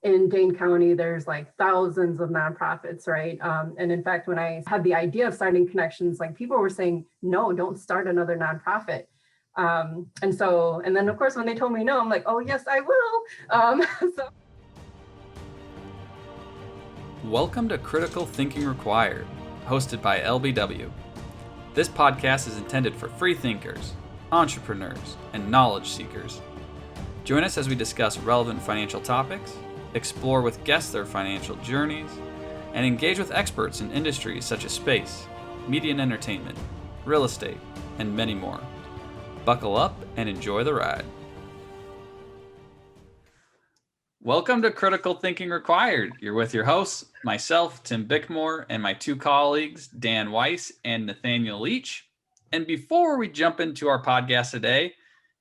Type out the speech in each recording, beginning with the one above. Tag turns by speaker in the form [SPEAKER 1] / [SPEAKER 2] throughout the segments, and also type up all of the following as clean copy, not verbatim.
[SPEAKER 1] in Dane County, there's like thousands of nonprofits, right? And in fact, when I had the idea of starting conNEXTions, like people were saying, no, don't start another nonprofit. And then of course, when they told me no, I'm like, oh yes, I will.
[SPEAKER 2] Welcome to Critical Thinking Required, hosted by LBW. This podcast is intended for free thinkers, entrepreneurs, and knowledge seekers. Join us as we discuss relevant financial topics, explore with guests their financial journeys, and engage with experts in industries such as space, media and entertainment, real estate, and many more. Buckle up and enjoy the ride. Welcome to Critical Thinking Required. You're with your hosts, myself, Tim Bickmore, and my two colleagues, Dan Weiss and Nathaniel Leach. And before we jump into our podcast today,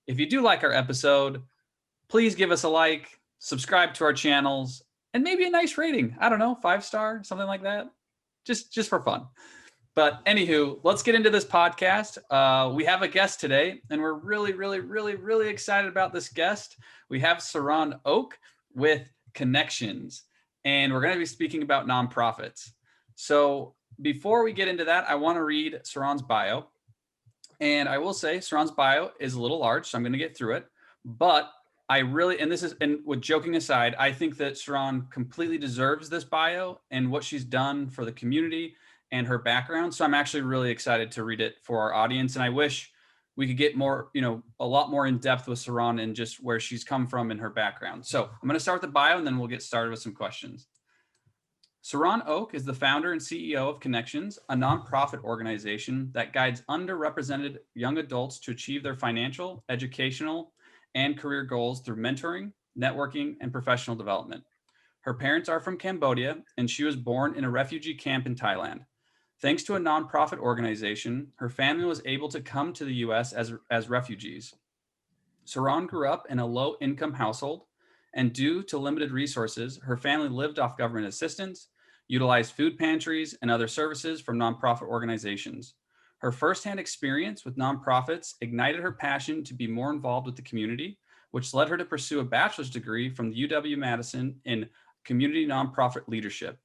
[SPEAKER 2] if you do like our episode, please give us a like, subscribe to our channels, and maybe a nice rating. I don't know, 5-star, something like that. Just for fun. But anywho, let's get into this podcast. We have a guest today, and we're really excited about this guest. We have Saran Ouk with conNEXTions, and we're going to be speaking about nonprofits. So before we get into that, I want to read Saran's bio. And I will say Saran's bio is a little large, so I'm going to get through it. But and with joking aside, I think that Saran completely deserves this bio and what she's done for the community and her background. So I'm actually really excited to read it for our audience. And I wish we could get more, a lot more in depth with Saran and just where she's come from and her background. So I'm going to start with the bio and then we'll get started with some questions. Saran Ouk is the founder and CEO of conNEXTions, a nonprofit organization that guides underrepresented young adults to achieve their financial, educational, and career goals through mentoring, networking, and professional development. Her parents are from Cambodia, and she was born in a refugee camp in Thailand. Thanks to a nonprofit organization, her family was able to come to the U.S. as refugees. Saran grew up in a low-income household, and due to limited resources, her family lived off government assistance, utilized food pantries, and other services from nonprofit organizations. Her firsthand experience with nonprofits ignited her passion to be more involved with the community, which led her to pursue a bachelor's degree from the UW-Madison in community nonprofit leadership.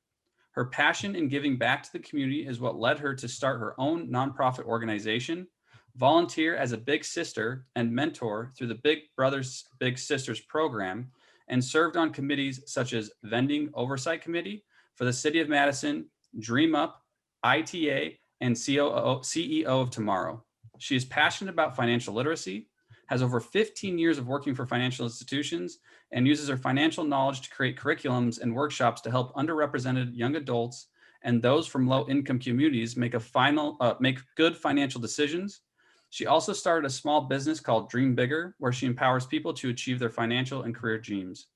[SPEAKER 2] Her passion in giving back to the community is what led her to start her own nonprofit organization, volunteer as a big sister, and mentor through the Big Brothers Big Sisters program, and served on committees such as Vending Oversight Committee for the City of Madison, Dream Up, ITA, and CEO of Tomorrow. She is passionate about financial literacy, has over 15 years of working for financial institutions, and uses her financial knowledge to create curriculums and workshops to help underrepresented young adults and those from low-income communities make good financial decisions. She also started a small business called Dream Bigger, where she empowers people to achieve their financial and career dreams.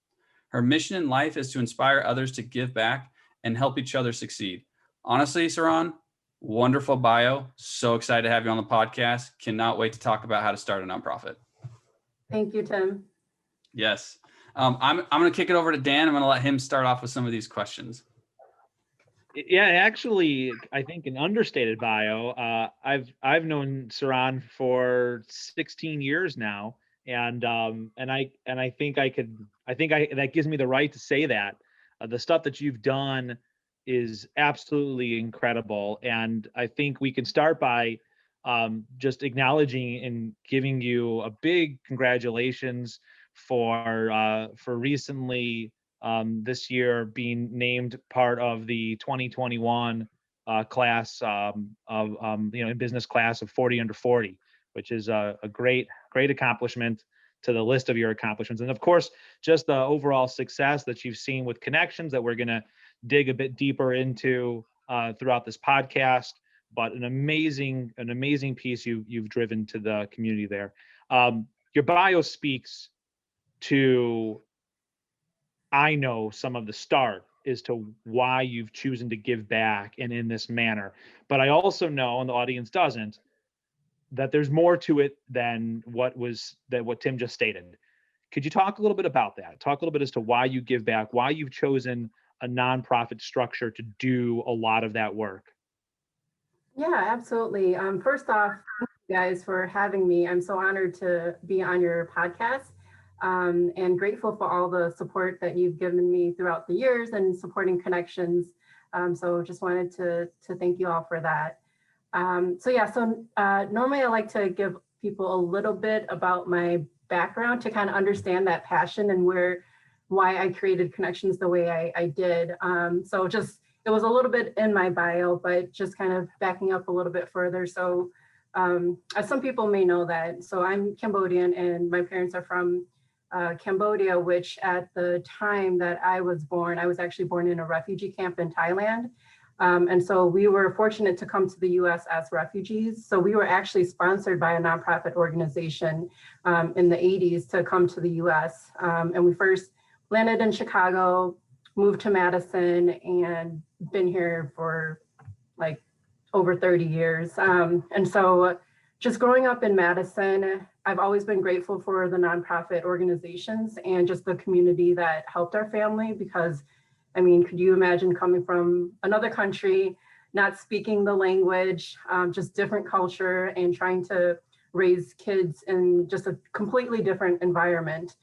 [SPEAKER 2] Her mission in life is to inspire others to give back and help each other succeed. Honestly, Saran, wonderful bio. So excited to have you on the podcast. Cannot wait to talk about how to start a nonprofit.
[SPEAKER 1] Thank you, Tim.
[SPEAKER 2] Yes. I'm going to kick it over to Dan. I'm going to let him start off with some of these questions.
[SPEAKER 3] Yeah, actually, I think an understated bio. I've known Saran for 16 years now, and I think that gives me the right to say that the stuff that you've done is absolutely incredible, and I think we can start by just acknowledging and giving you a big congratulations for recently this year being named part of the 2021 class in business class of 40 under 40, which is a great accomplishment to the list of your accomplishments. And of course, just the overall success that you've seen with conNEXTions that we're going to dig a bit deeper into throughout this podcast, but an amazing piece you've driven to the community there. Your bio speaks to, I know, some of the start as to why you've chosen to give back and in this manner. But I also know, and the audience doesn't, that there's more to it than what Tim just stated. Could you talk a little bit about that? Talk a little bit as to why you give back, why you've chosen a nonprofit structure to do a lot of that work.
[SPEAKER 1] Yeah, absolutely. First off, thank you guys for having me. I'm so honored to be on your podcast. and grateful for all the support that you've given me throughout the years and supporting conNEXTions. So just wanted to thank you all for that. Normally I like to give people a little bit about my background to kind of understand that passion and why I created conNEXTions the way I did. It was a little bit in my bio, but just kind of backing up a little bit further. So as some people may know that, so I'm Cambodian and my parents are from Cambodia, which at the time that I was actually born in a refugee camp in Thailand. And so we were fortunate to come to the US as refugees. So we were actually sponsored by a nonprofit organization in the 80s to come to the US. And we first landed in Chicago, moved to Madison, and been here for like over 30 years. And so just growing up in Madison, I've always been grateful for the nonprofit organizations and just the community that helped our family, because I mean, could you imagine coming from another country, not speaking the language, just different culture, and trying to raise kids in just a completely different environment.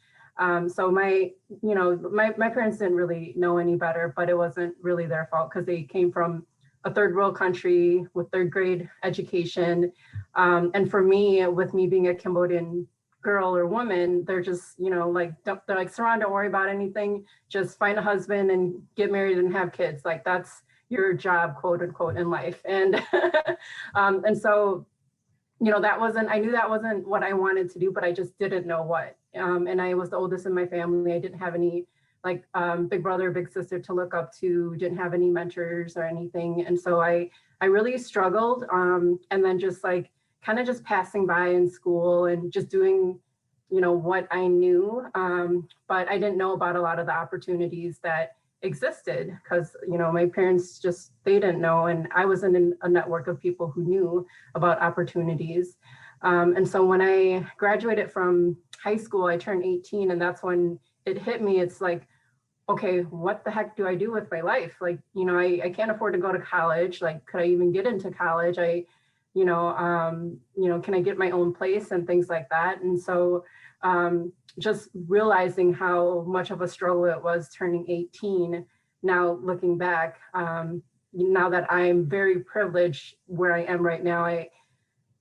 [SPEAKER 1] So my parents didn't really know any better, but it wasn't really their fault because they came from a third world country with third grade education. And for me, with me being a Cambodian girl or woman, they're just, they're like, Saran, don't worry about anything. Just find a husband and get married and have kids. Like that's your job, quote unquote, in life. And and so, I knew that wasn't what I wanted to do, but I just didn't know what. And I was the oldest in my family. I didn't have any big brother, big sister to look up to, didn't have any mentors or anything. And so I really struggled. And then just kind of just passing by in school and just doing, what I knew. But I didn't know about a lot of the opportunities that existed because, my parents they didn't know. And I was in a network of people who knew about opportunities. And so when I graduated from high school, I turned 18, and that's when it hit me. It's like, okay, what the heck do I do with my life? I can't afford to go to college. Could I even get into college? Can I get my own place and things like that? And so just realizing how much of a struggle it was turning 18, now looking back, now that I'm very privileged where I am right now, I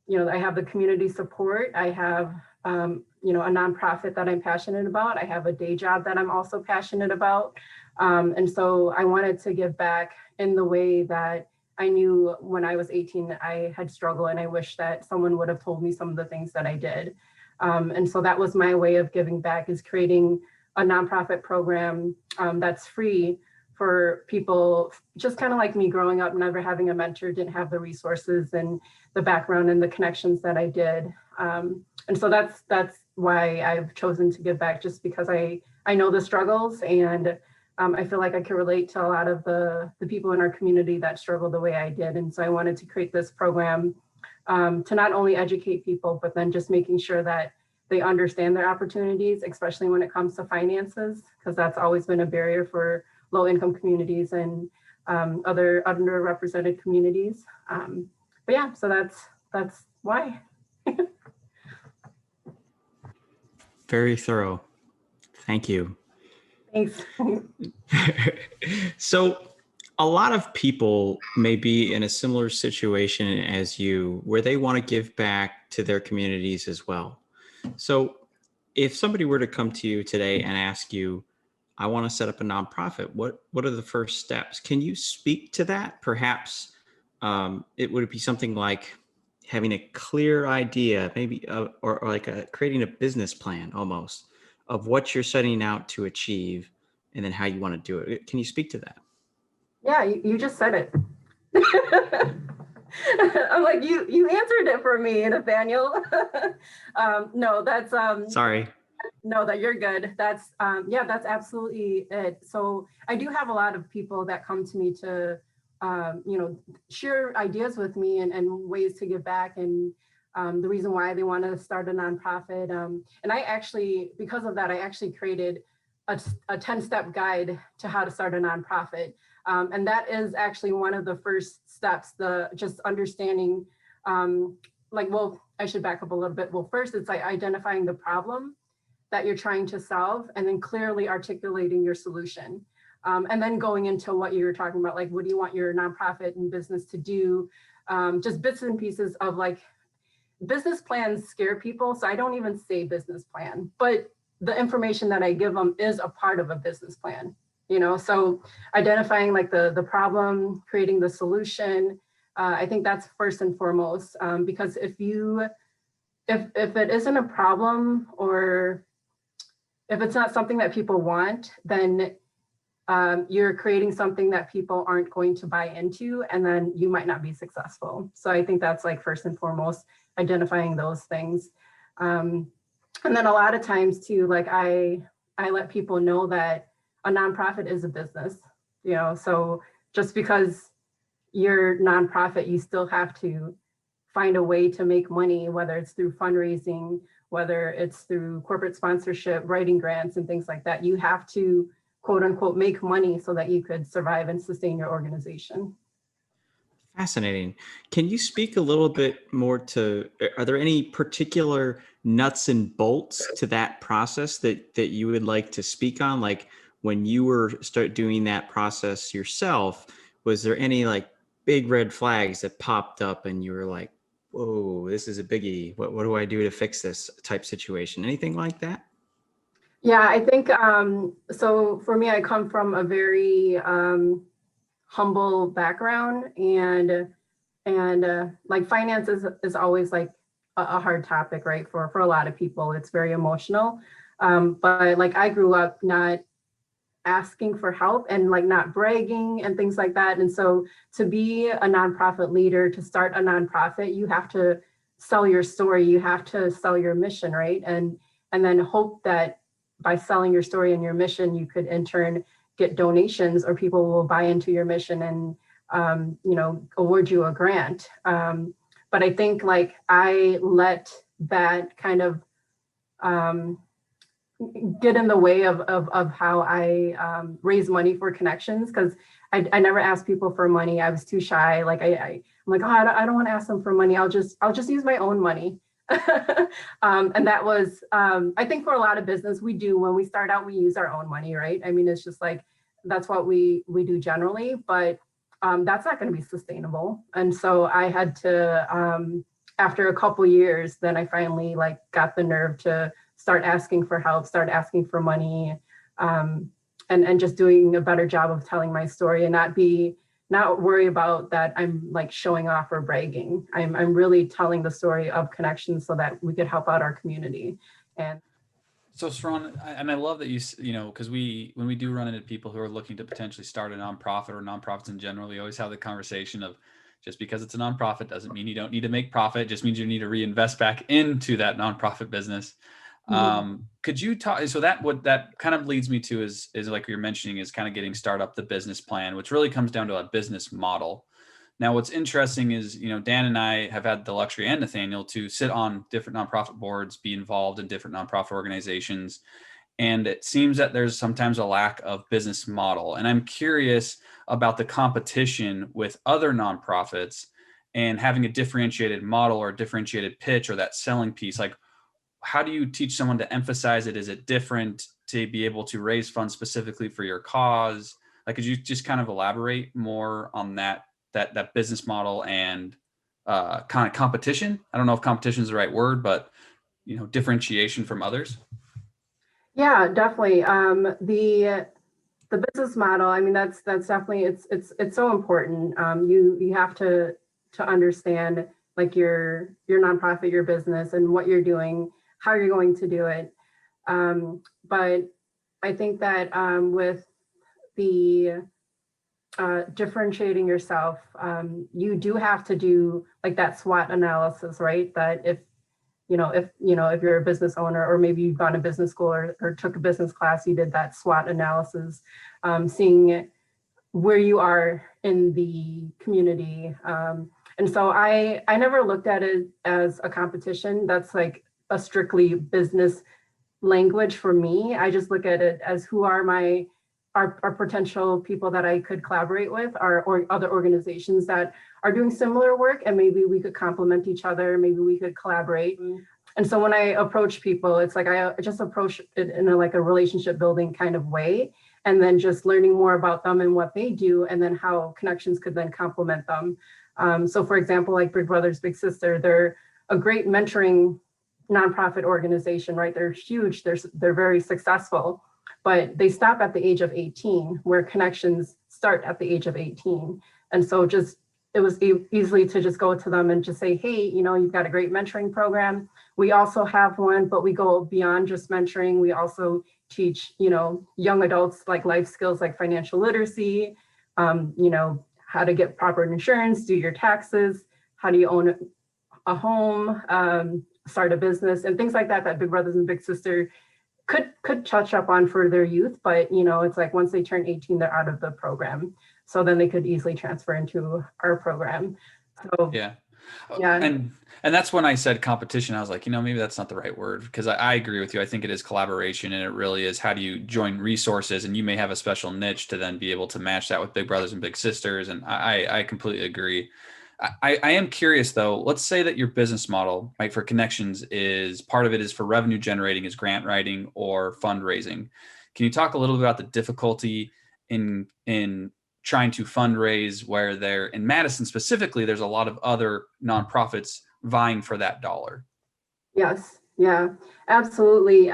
[SPEAKER 1] have the community support. I have, a nonprofit that I'm passionate about. I have a day job that I'm also passionate about. And so I wanted to give back in the way that I knew when I was 18, I had struggled, and I wish that someone would have told me some of the things that I did. And so that was my way of giving back, is creating a nonprofit program that's free for people just kind of like me, growing up, never having a mentor, didn't have the resources and the background and the connections that I did. And so that's why I've chosen to give back, just because I know the struggles, and I feel like I can relate to a lot of the people in our community that struggle the way I did. And so I wanted to create this program to not only educate people, but then just making sure that they understand their opportunities, especially when it comes to finances, because that's always been a barrier for low income communities and other underrepresented communities. But yeah, so that's why.
[SPEAKER 4] Very thorough. Thank you.
[SPEAKER 1] Thanks.
[SPEAKER 4] So a lot of people may be in a similar situation as you, where they want to give back to their communities as well. So if somebody were to come to you today and ask you, I want to set up a nonprofit, what are the first steps? Can you speak to that? Perhaps it would be something like having a clear idea, maybe, or like creating a business plan almost of what you're setting out to achieve, and then how you want to do it. Can you speak to that?
[SPEAKER 1] Yeah, you just said it. I'm like, you answered it for me, Nathaniel. No, that's
[SPEAKER 4] Sorry.
[SPEAKER 1] No, that you're good. That's that's absolutely it. So I do have a lot of people that come to me to share ideas with me and ways to give back, and the reason why they want to start a nonprofit. And I actually, because of that, I actually created a 10-step guide to how to start a nonprofit. And that is actually one of the first steps, just understanding, I should back up a little bit. Well, first it's like identifying the problem that you're trying to solve, and then clearly articulating your solution. And then going into what you were talking about, like, what do you want your nonprofit and business to do? Just bits and pieces of like, business plans scare people. So I don't even say business plan, but the information that I give them is a part of a business plan, you know? So identifying like the problem, creating the solution. I think that's first and foremost, because if it isn't a problem, or if it's not something that people want, then you're creating something that people aren't going to buy into, and then you might not be successful. So I think that's like first and foremost, identifying those things. And then a lot of times too, like I let people know that a nonprofit is a business, you know, so just because you're nonprofit, you still have to find a way to make money, whether it's through fundraising, whether it's through corporate sponsorship, writing grants and things like that. You have to, quote unquote, make money so that you could survive and sustain your organization.
[SPEAKER 4] Fascinating. Can you speak a little bit more to, are there any particular nuts and bolts to that process that you would like to speak on? Like when you were start doing that process yourself, was there any like big red flags that popped up and you were like, whoa, this is a biggie. What do I do to fix this type situation? Anything like that?
[SPEAKER 1] Yeah, I think, so for me, I come from a very humble background, and like finance is always like a hard topic, right? For a lot of people, it's very emotional. But like I grew up not asking for help and like not bragging and things like that. And so to be a nonprofit leader, to start a nonprofit, you have to sell your story, you have to sell your mission, right? And then hope that by selling your story and your mission, you could in turn get donations, or people will buy into your mission and you know, award you a grant. But I think like I let that kind of get in the way of how I raise money for conNEXTions, because I never asked people for money. I was too shy. Like I'm like, oh, I don't want to ask them for money. I'll just use my own money. And that was, I think for a lot of business, we do, when we start out, we use our own money, right? I mean, it's just like, that's what we do generally, but that's not going to be sustainable. And so I had to, after a couple years, then I finally like got the nerve to start asking for help, start asking for money, and just doing a better job of telling my story, and not worry about that I'm like showing off or bragging. I'm really telling the story of conNEXTions so that we could help out our community. And
[SPEAKER 2] so Saran, and I love that you know, because when we do run into people who are looking to potentially start a nonprofit or nonprofits in general, we always have the conversation of, just because it's a nonprofit doesn't mean you don't need to make profit. It just means you need to reinvest back into that nonprofit business. Could you talk, so what that kind of leads me to is like you're mentioning, is kind of getting start up the business plan, which really comes down to a business model. Now, what's interesting is, you know, Dan and I have had the luxury, and Nathaniel, to sit on different nonprofit boards, be involved in different nonprofit organizations. And it seems that there's sometimes a lack of business model. And I'm curious about the competition with other nonprofits and having a differentiated model or a differentiated pitch or that selling piece. Like, how do you teach someone to emphasize it? Is it different to be able to raise funds specifically for your cause? Like, could you just kind of elaborate more on that business model and kind of competition? I don't know if competition is the right word, but, you know, differentiation from others.
[SPEAKER 1] yeah, definitely. The business model, I mean, that's definitely, it's so important. You have to understand like your nonprofit, your business, and what you're doing, how you're going to do it. But I think that with the differentiating yourself, you do have to do like that SWOT analysis, right? That if you're a business owner, or maybe you've gone to business school or took a business class, you did that SWOT analysis, seeing where you are in the community. And so I never looked at it as a competition. That's like a strictly business language for me. I just look at it as, who are our potential people that I could collaborate with, or other organizations that are doing similar work, and maybe we could complement each other, maybe we could collaborate. And so when I approach people, it's like I just approach it in a, like a relationship building kind of way, and then just learning more about them and what they do, and then how connections could then complement them. So for example, like Big Brothers Big Sister, they're a great mentoring nonprofit organization, right? They're huge, they're very successful, but they stop at the age of 18, where connections start at the age of 18. And so just, it was easily to just go to them and just say, hey, you know, you've got a great mentoring program. We also have one, but we go beyond just mentoring. We also teach, you know, young adults like life skills, like financial literacy, you know, how to get proper insurance, do your taxes, how do you own a home, start a business, and things like that, that Big Brothers and Big Sister could touch up on for their youth. But, you know, it's like once they turn 18, they're out of the program. So then they could easily transfer into our program. So
[SPEAKER 2] Yeah.
[SPEAKER 1] yeah.
[SPEAKER 2] And that's when I said competition. I was like, you know, maybe that's not the right word, because I agree with you. I think it is collaboration, and it really is how do you join resources, and you may have a special niche to then be able to match that with Big Brothers and Big Sisters. And I completely agree. I am curious though, let's say that your business model, right, for conNEXTions is part of it is for revenue generating, is grant writing or fundraising. Can you talk a little bit about the difficulty in trying to fundraise, where there in Madison specifically, there's a lot of other nonprofits vying for that dollar?
[SPEAKER 1] Yes, yeah, absolutely.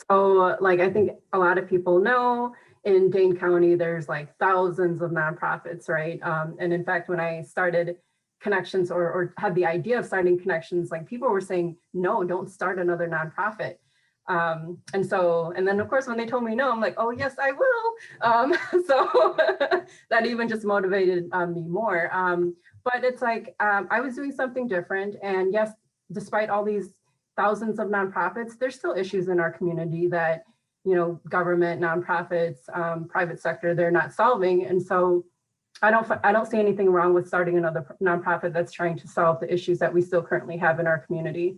[SPEAKER 1] So like I think a lot of people know in Dane County, there's like thousands of nonprofits, right? And in fact, when I started conNEXTions or had the idea of starting conNEXTions, like people were saying, no, don't start another nonprofit. And then of course, when they told me no, I'm like, oh yes, I will. So that even just motivated me more. But it's like, I was doing something different. And yes, despite all these thousands of nonprofits, there's still issues in our community that, you know, government, nonprofits, private sector, they're not solving. And so I don't see anything wrong with starting another nonprofit that's trying to solve the issues that we still currently have in our community.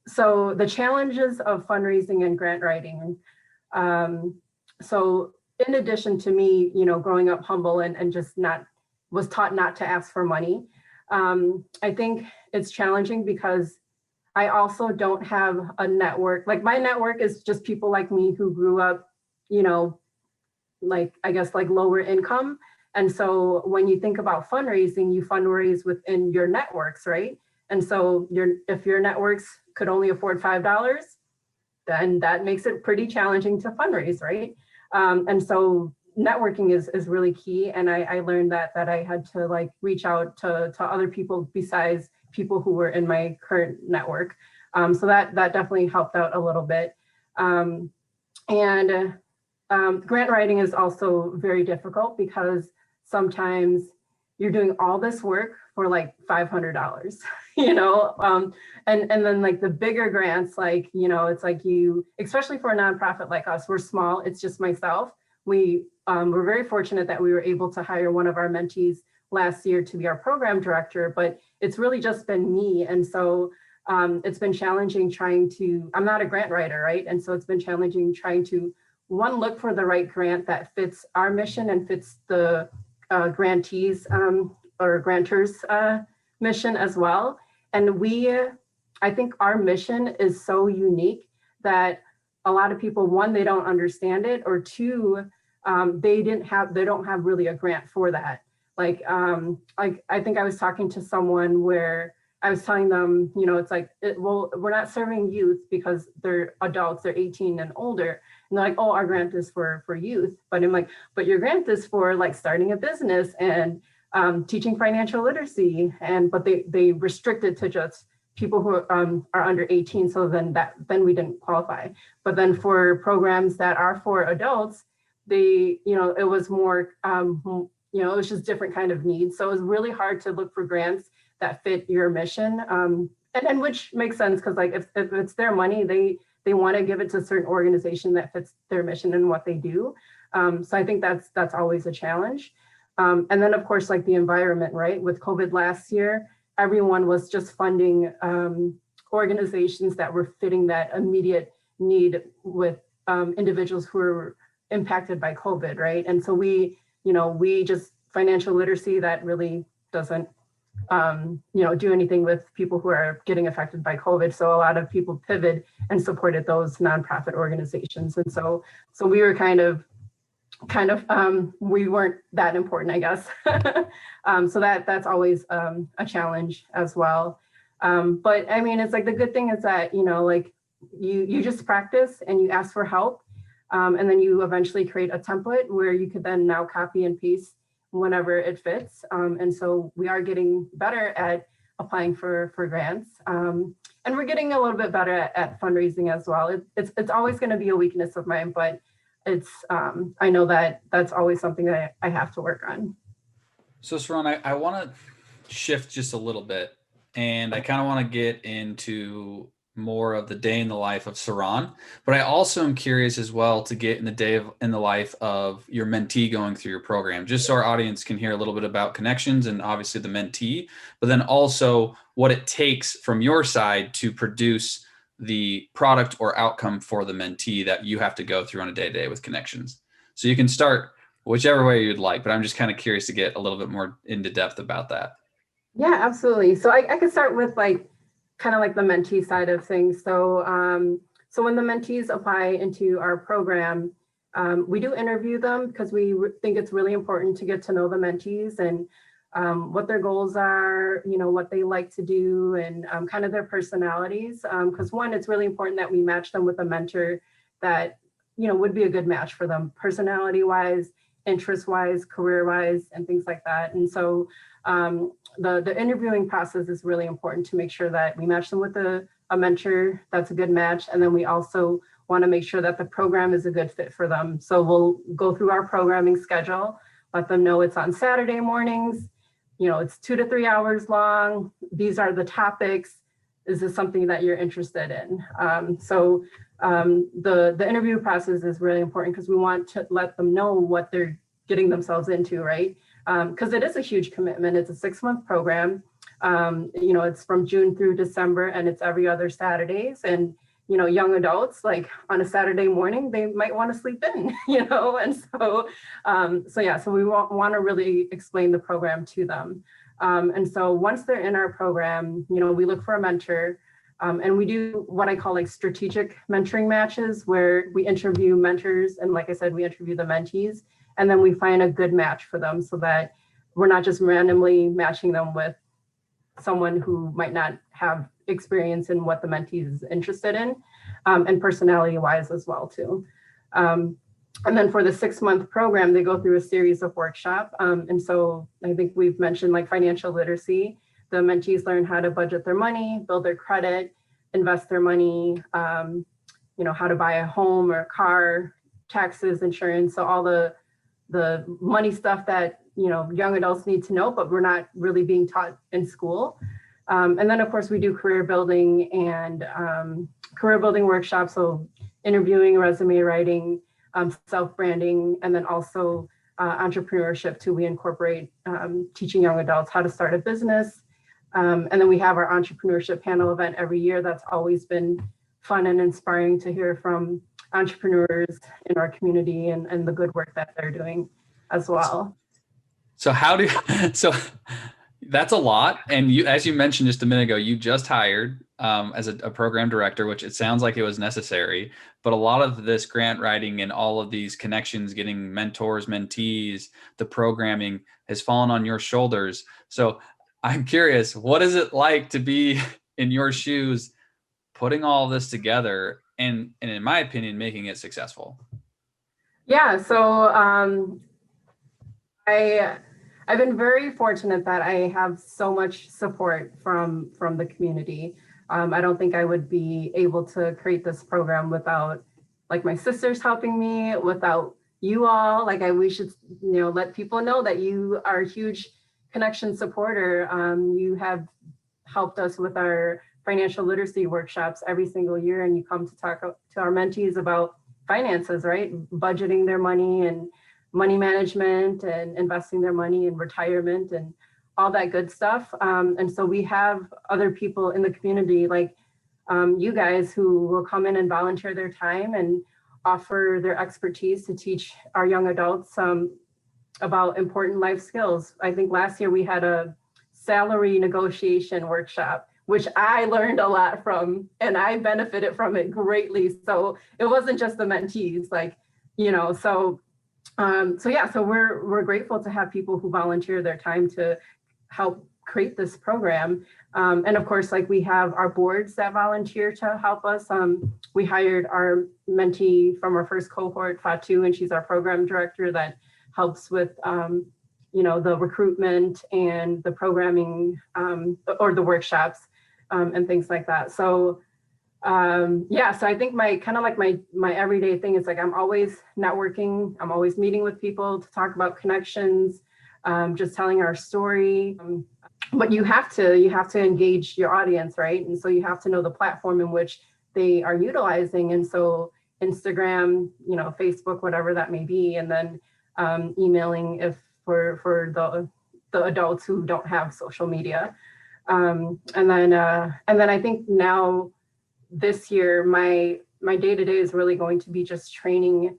[SPEAKER 1] So the challenges of fundraising and grant writing. So in addition to me, you know, growing up humble and just was taught not to ask for money, I think it's challenging because I also don't have a network. Like my network is just people like me who grew up, you know, like, I guess, like lower income. And so when you think about fundraising, you fundraise within your networks, right? And so if your networks could only afford $5, then that makes it pretty challenging to fundraise, right? And so networking is really key. And I learned that I had to like reach out to other people besides people who were in my current network. So that definitely helped out a little bit. Grant writing is also very difficult because sometimes you're doing all this work for like $500, you know, and then like the bigger grants, like, you know, it's like especially for a nonprofit like us, we're small, it's just myself. We're very fortunate that we were able to hire one of our mentees last year to be our program director, but it's really just been me. And so it's been challenging I'm not a grant writer, right? And so it's been challenging trying to, one, look for the right grant that fits our mission and fits the grantees or grantors mission as well. And I think our mission is so unique that a lot of people, one, they don't understand it, or two, they don't have really a grant for that. Like I think I was talking to someone where I was telling them, you know, it's like, well, we're not serving youth because they're adults, they're 18 and older. And they're like, oh, our grant is for youth. But I'm like, but your grant is for like starting a business and teaching financial literacy. But they restricted to just people who are under 18. So then we didn't qualify. But then for programs that are for adults, you know, it was more, you know, it was just different kind of needs. So it was really hard to look for grants that fit your mission. And which makes sense because like if it's their money, they want to give it to a certain organization that fits their mission and what they do. So I think that's always a challenge. And then of course, like the environment, right? With COVID last year, everyone was just funding organizations that were fitting that immediate need with individuals who were impacted by COVID, right? And so we just financial literacy that really doesn't do anything with people who are getting affected by COVID. So a lot of people pivoted and supported those nonprofit organizations. And so we were we weren't that important, I guess. So that's always a challenge as well. But I mean, it's like the good thing is that, like you just practice and you ask for help. And then you eventually create a template where you could then now copy and paste whenever it fits. And so we are getting better at applying for grants. And we're getting a little bit better at fundraising as well. It's always going to be a weakness of mine, but I know that that's always something that I have to work on.
[SPEAKER 2] So Saran, I want to shift just a little bit, and I kind of want to get into more of the day in the life of Saran, but I also am curious as well to get in the life of your mentee going through your program, just so our audience can hear a little bit about conNEXTions and obviously the mentee, but then also what it takes from your side to produce the product or outcome for the mentee that you have to go through on a day-to-day with conNEXTions. So you can start whichever way you'd like, but I'm just kind of curious to get a little bit more into depth about that.
[SPEAKER 1] Yeah, absolutely. So I could start with kind of like the mentee side of things. So when the mentees apply into our program, we do interview them because we think it's really important to get to know the mentees and what their goals are, what they like to do, and kind of their personalities. Because one, it's really important that we match them with a mentor that, would be a good match for them, personality-wise, interest-wise, career-wise, and things like that. And so the interviewing process is really important to make sure that we match them with a mentor that's a good match. And then we also want to make sure that the program is a good fit for them. So we'll go through our programming schedule, let them know it's on Saturday mornings, it's 2 to 3 hours long. These are the topics. Is this something that you're interested in? The interview process is really important because we want to let them know what they're getting themselves into, right? Because it is a huge commitment. It's a 6-month program. It's from June through December, and it's every other Saturdays. And young adults, like on a Saturday morning, they might want to sleep in, And so we want to really explain the program to them. And so once they're in our program, we look for a mentor. And we do what I call strategic mentoring matches, where we interview mentors. And like I said, we interview the mentees, and then we find a good match for them so that we're not just randomly matching them with someone who might not have experience in what the mentee is interested in, and personality-wise as well, too. And then for the 6-month program, they go through a series of workshops. And so I think we've mentioned financial literacy. The mentees learn how to budget their money, build their credit, invest their money, how to buy a home or a car, taxes, insurance. So all the money stuff that, young adults need to know, but we're not really being taught in school. And then of course we do career building workshops. So interviewing, resume writing, self-branding, and then also entrepreneurship too. We incorporate teaching young adults how to start a business. And then we have our entrepreneurship panel event every year. That's always been fun and inspiring to hear from entrepreneurs in our community and the good work that they're doing as well.
[SPEAKER 2] So so that's a lot. And as you mentioned just a minute ago, you just hired as a program director, which it sounds like it was necessary, but a lot of this grant writing and all of these connections, getting mentors, mentees, the programming has fallen on your shoulders. So I'm curious, what is it like to be in your shoes, putting all this together and in my opinion, making it successful?
[SPEAKER 1] Yeah, so I've been very fortunate that I have so much support from the community. I don't think I would be able to create this program without my sisters helping me, without you all. We should let people know that you are a huge conNEXTions supporter. You have helped us with our financial literacy workshops every single year, and you come to talk to our mentees about finances, right? Budgeting their money and money management and investing their money in retirement and all that good stuff. And so we have other people in the community you guys who will come in and volunteer their time and offer their expertise to teach our young adults about important life skills. I think last year we had a salary negotiation workshop, which I learned a lot from, and I benefited from it greatly. So it wasn't just the mentees, like, you know, so yeah, so we're grateful to have people who volunteer their time to help create this program. And of course, like, we have our boards that volunteer to help us. We hired our mentee from our first cohort, Fatu, and she's our program director that helps with, you know, the recruitment and the programming, or the workshops, and things like that. So yeah, so I think my kind of like my everyday thing is like, I'm always networking. I'm always meeting with people to talk about connections, just telling our story. But you have to engage your audience, right? And so you have to know the platform in which they are utilizing. And so Instagram, you know, Facebook, whatever that may be, and then emailing if for the adults who don't have social media. And then I think now this year, my day-to-day is really going to be just training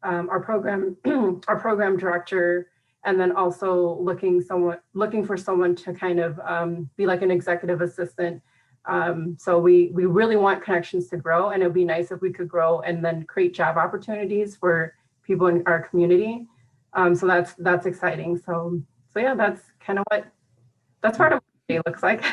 [SPEAKER 1] our program director, and then also looking for someone to kind of be like an executive assistant. So we really want Connections to grow, and it would be nice if we could grow and then create job opportunities for people in our community. So that's exciting. So yeah, that's kind of that's part of what it looks like.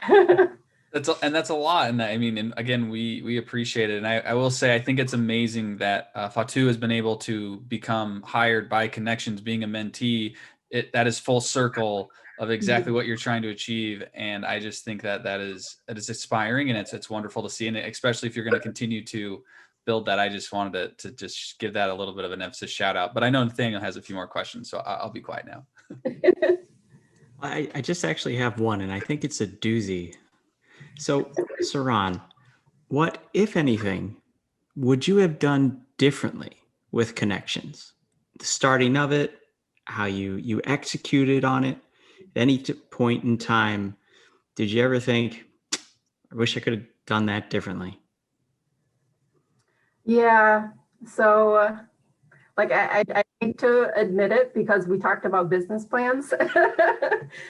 [SPEAKER 2] That's a lot. And I mean, and again, we appreciate it. And I will say, I think it's amazing that Fatu has been able to become hired by Connections, being a mentee. That is full circle of exactly what you're trying to achieve. And I just think that is inspiring, and it's wonderful to see. And especially if you're going to continue to build that, I just wanted to just give that a little bit of an emphasis shout out. But I know Nathaniel has a few more questions, so I'll be quiet now.
[SPEAKER 4] I just actually have one, and I think it's a doozy. So, Saran, what, if anything, would you have done differently with Connections? The starting of it, how you executed on it, at any point in time, did you ever think, I wish I could have done that differently?
[SPEAKER 1] Yeah. So like, I hate to admit it because we talked about business plans.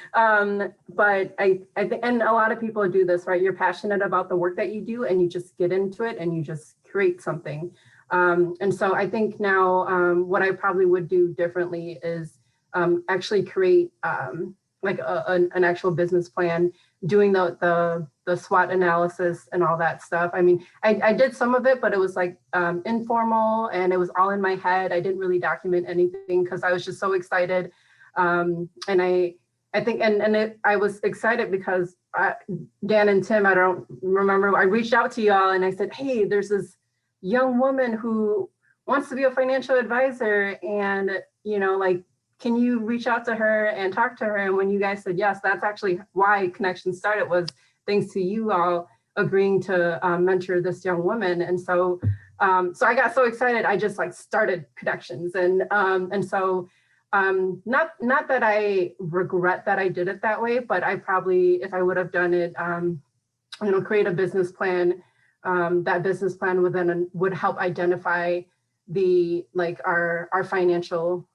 [SPEAKER 1] But I think, and a lot of people do this, right? You're passionate about the work that you do, and you just get into it and you just create something. And so I think now what I probably would do differently is actually create like an actual business plan, doing the SWOT analysis and all that stuff. I mean, I did some of it, but it was like informal, and it was all in my head. I didn't really document anything because I was just so excited. And I think, I was excited because Dan and Tim, I don't remember, I reached out to y'all and I said, hey, there's this young woman who wants to be a financial advisor, and, you know, like, can you reach out to her and talk to her? And when you guys said yes, that's actually why Connections started, was thanks to you all agreeing to mentor this young woman. And so I got so excited, I just like started Connections. And so not that I regret that I did it that way, but I probably, if I would have done it, you know, create a business plan, that business plan would help identify our financial,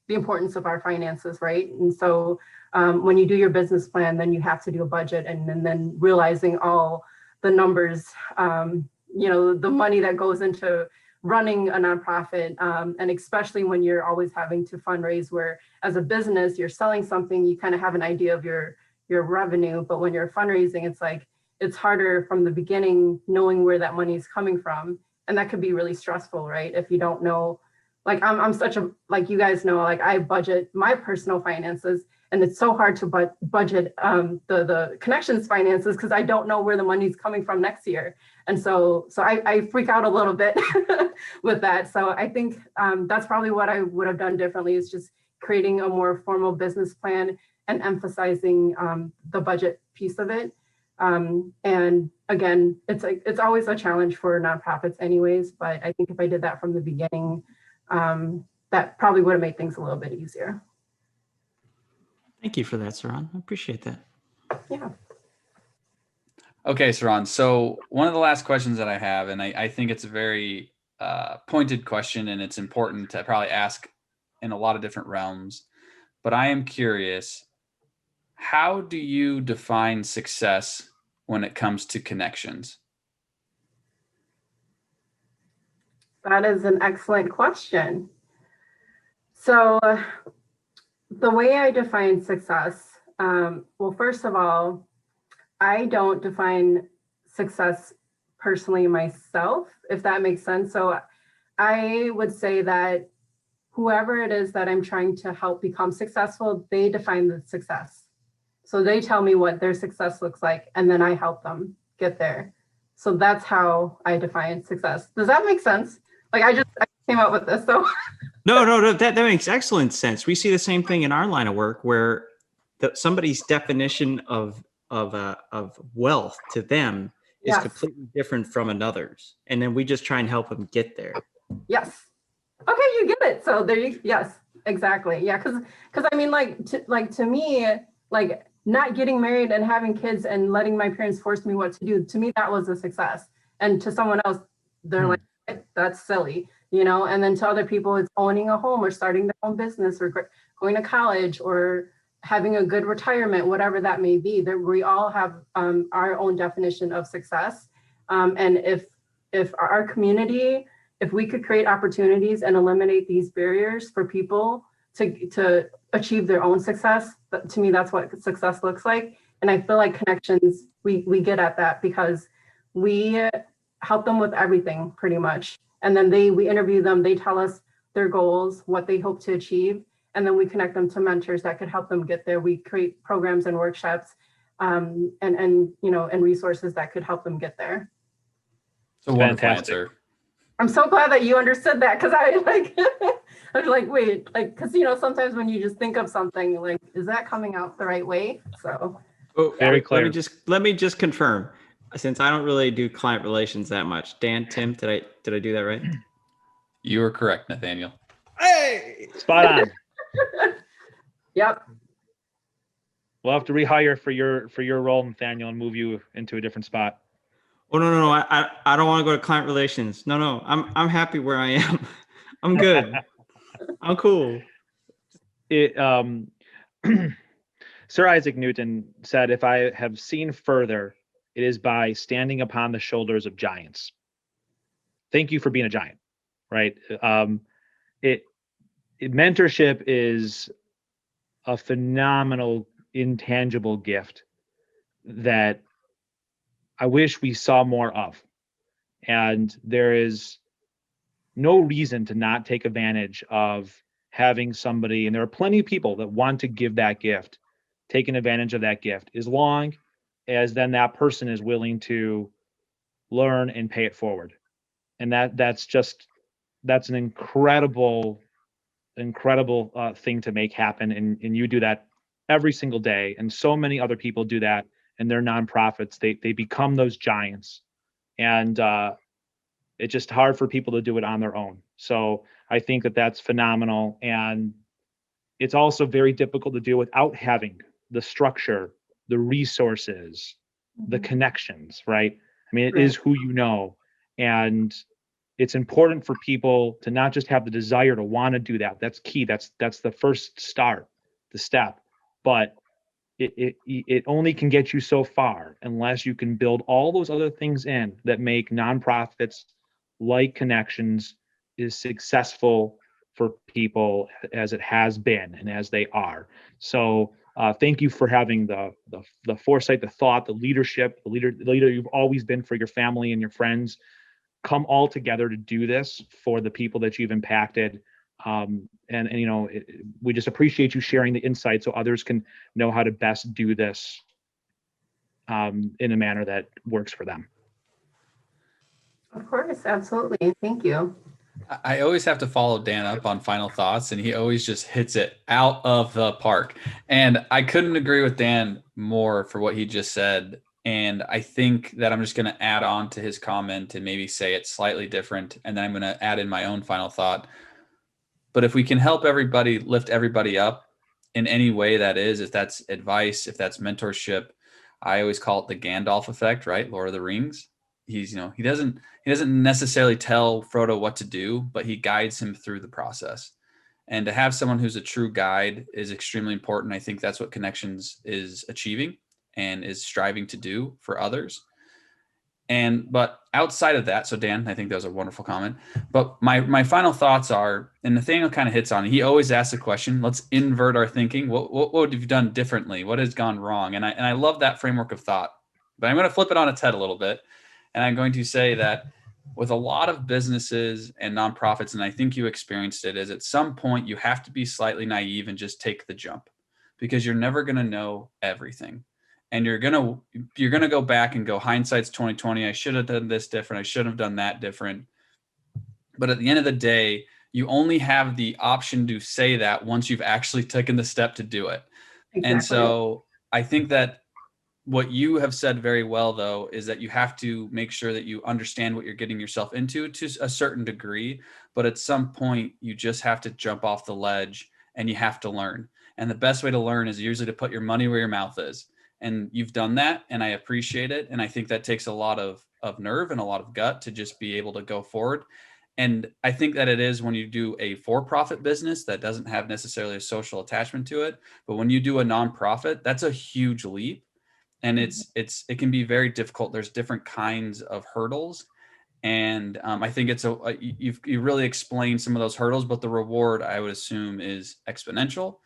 [SPEAKER 1] the importance of our finances, right? And so when you do your business plan, then you have to do a budget, and then realizing all the numbers, you know, the money that goes into running a nonprofit, and especially when you're always having to fundraise, where as a business, you're selling something, you kind of have an idea of your revenue, but when you're fundraising, it's like, it's harder from the beginning, knowing where that money is coming from. And that could be really stressful, right? If you don't know, like I'm such a, like you guys know, like I budget my personal finances, and it's so hard to budget the Connections finances because I don't know where the money's coming from next year. And so I freak out a little bit with that. So I think that's probably what I would have done differently, is just creating a more formal business plan and emphasizing the budget piece of it. And again, it's always a challenge for nonprofits anyways, but I think if I did that from the beginning, that probably would have made things a little bit easier.
[SPEAKER 4] Thank you for that, Saran. I appreciate that.
[SPEAKER 1] Yeah.
[SPEAKER 2] Okay, Saran. So one of the last questions that I have, and I think it's a very pointed question, and it's important to probably ask in a lot of different realms, but I am curious, how do you define success when it comes to connections?
[SPEAKER 1] That is an excellent question. So the way I define success, well, first of all, I don't define success personally myself, if that makes sense. So I would say that whoever it is that I'm trying to help become successful, they define the success. So they tell me what their success looks like, and then I help them get there. So that's how I define success. Does that make sense? Like I came up with this, so.
[SPEAKER 4] No, that makes excellent sense. We see the same thing in our line of work where somebody's definition of wealth to them is
[SPEAKER 1] Yes.
[SPEAKER 4] completely different from another's. And then we just try and help them get there.
[SPEAKER 1] Yes. Okay, you get it. So there you, yes, exactly. Yeah, because I mean, to me, like not getting married and having kids and letting my parents force me what to do, to me, that was a success. And to someone else, they're like, that's silly, you know? And then to other people, it's owning a home or starting their own business or going to college or having a good retirement, whatever that may be. That we all have our own definition of success. And if our community, if we could create opportunities and eliminate these barriers for people to achieve their own success, to me, that's what success looks like. And I feel like connections, we get at that because we help them with everything pretty much. And then we interview them, they tell us their goals, what they hope to achieve. And then we connect them to mentors that could help them get there. We create programs and workshops and resources that could help them get there.
[SPEAKER 2] It's a wonderful
[SPEAKER 3] Fantastic.
[SPEAKER 2] answer.
[SPEAKER 1] I'm so glad that you understood that because I was like, wait, like, because sometimes when you just think of something, like, is that coming out the right way? So
[SPEAKER 3] Very clear.
[SPEAKER 4] Let me just confirm, since I don't really do client relations that much. Dan, Tim, did I do that right?
[SPEAKER 2] You are correct, Nathaniel.
[SPEAKER 4] Hey,
[SPEAKER 3] Spot on.
[SPEAKER 1] Yep.
[SPEAKER 3] We'll have to rehire for your role, Nathaniel, and move you into a different spot.
[SPEAKER 4] Oh no! I don't want to go to client relations. No, I'm happy where I am. I'm good. I'm cool.
[SPEAKER 3] Sir Isaac Newton said, "If I have seen further, it is by standing upon the shoulders of giants." Thank you for being a giant, right? Mentorship is a phenomenal, intangible gift that I wish we saw more of. And there is no reason to not take advantage of having somebody, and there are plenty of people that want to give that gift, taking advantage of that gift, as long as then that person is willing to learn and pay it forward. And that's an incredible thing to make happen. And you do that every single day. And so many other people do that in their nonprofits. They become those giants. And it's just hard for people to do it on their own. So I think that that's phenomenal. And it's also very difficult to do without having the structure, the resources, the connections, right? I mean, it is who you know. And it's important for people to not just have the desire to want to do that. That's key. That's the first start, the step. But it only can get you so far unless you can build all those other things in that make nonprofits like conNEXTions is successful for people as it has been and as they are. So thank you for having the foresight, the thought, the leadership, the leader you've always been for your family and your friends, come all together to do this for the people that you've impacted. And we just appreciate you sharing the insight so others can know how to best do this in a manner that works for them.
[SPEAKER 1] Of course, absolutely. Thank you.
[SPEAKER 2] I always have to follow Dan up on final thoughts, and he always just hits it out of the park. And I couldn't agree with Dan more for what he just said. And I think that I'm just going to add on to his comment and maybe say it slightly different. And then I'm going to add in my own final thought. But if we can help everybody, lift everybody up in any way that is, if that's advice, if that's mentorship, I always call it the Gandalf effect, right? Lord of the Rings. He doesn't necessarily tell Frodo what to do, but he guides him through the process. And to have someone who's a true guide is extremely important. I think that's what conNEXTions is achieving and is striving to do for others. But outside of that, so Dan, I think that was a wonderful comment. But my final thoughts are, and Nathaniel kind of hits on it. He always asks a question. Let's invert our thinking. What would you done differently? What has gone wrong? And I love that framework of thought. But I'm going to flip it on its head a little bit, and I'm going to say that with a lot of businesses and nonprofits, and I think you experienced it, is at some point you have to be slightly naive and just take the jump, because you're never going to know everything. And you're gonna go back and go, hindsight's 2020. I should have done this different. I should have done that different. But at the end of the day, you only have the option to say that once you've actually taken the step to do it. Exactly. And so I think that what you have said very well, though, is that you have to make sure that you understand what you're getting yourself into to a certain degree. But at some point, you just have to jump off the ledge and you have to learn. And the best way to learn is usually to put your money where your mouth is. And you've done that, and I appreciate it. And I think that takes a lot of nerve and a lot of gut to just be able to go forward. And I think that it is when you do a for-profit business that doesn't have necessarily a social attachment to it. But when you do a nonprofit, that's a huge leap. And it can be very difficult. There's different kinds of hurdles. And I think you really explained some of those hurdles, but the reward, I would assume, is exponential.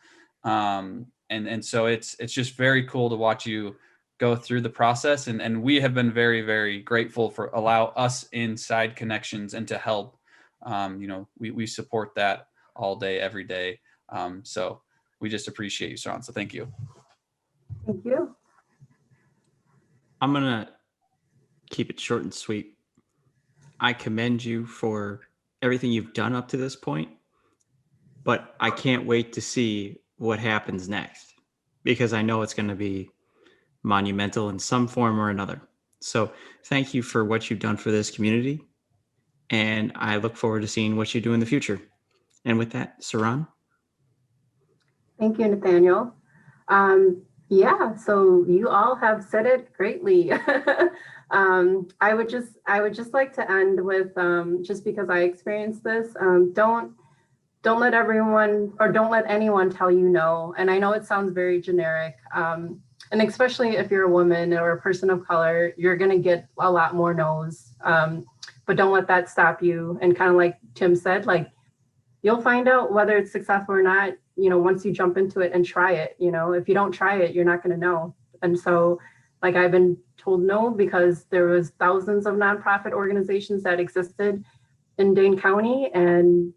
[SPEAKER 2] And so it's just very cool to watch you go through the process. And we have been very, very grateful for allow us inside conNEXTions and to help. We support that all day, every day. So we just appreciate you, Saran. So thank you.
[SPEAKER 1] Thank you.
[SPEAKER 4] I'm going to keep it short and sweet. I commend you for everything you've done up to this point, but I can't wait to see what happens next, because I know it's going to be monumental in some form or another. So thank you for what you've done for this community, and I look forward to seeing what you do in the future. And with that, Saran.
[SPEAKER 1] Thank you, Nathaniel. Yeah, so you all have said it greatly. I would just like to end with, just because I experienced this, don't let everyone, or don't let anyone tell you no. And I know it sounds very generic. And especially if you're a woman or a person of color, you're going to get a lot more no's. But don't let that stop you. And kind of like Tim said, like, you'll find out whether it's successful or not, once you jump into it and try it. If you don't try it, you're not going to know. And so, like, I've been told no because there was thousands of nonprofit organizations that existed in Dane County, and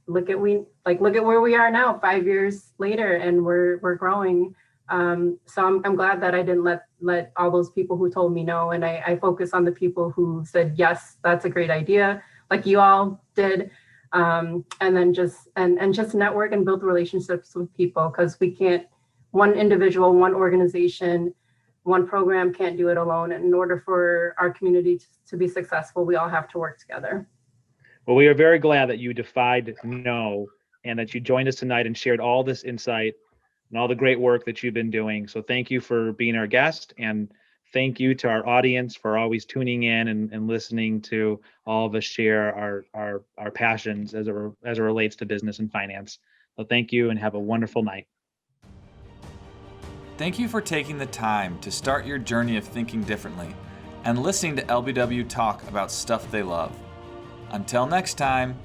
[SPEAKER 1] look at where we are now, 5 years later, and we're growing. So I'm glad that I didn't let all those people who told me no, and I focus on the people who said yes, that's a great idea, like you all did. And then just network and build relationships with people, because we can't, one individual, one organization, one program can't do it alone. And in order for our community to be successful, we all have to work together.
[SPEAKER 3] Well, we are very glad that you defied no, and that you joined us tonight and shared all this insight and all the great work that you've been doing. So thank you for being our guest, and thank you to our audience for always tuning in and listening to all of us share our passions as it relates to business and finance. So thank you, and have a wonderful night.
[SPEAKER 2] Thank you for taking the time to start your journey of thinking differently and listening to LBW talk about stuff they love. Until next time.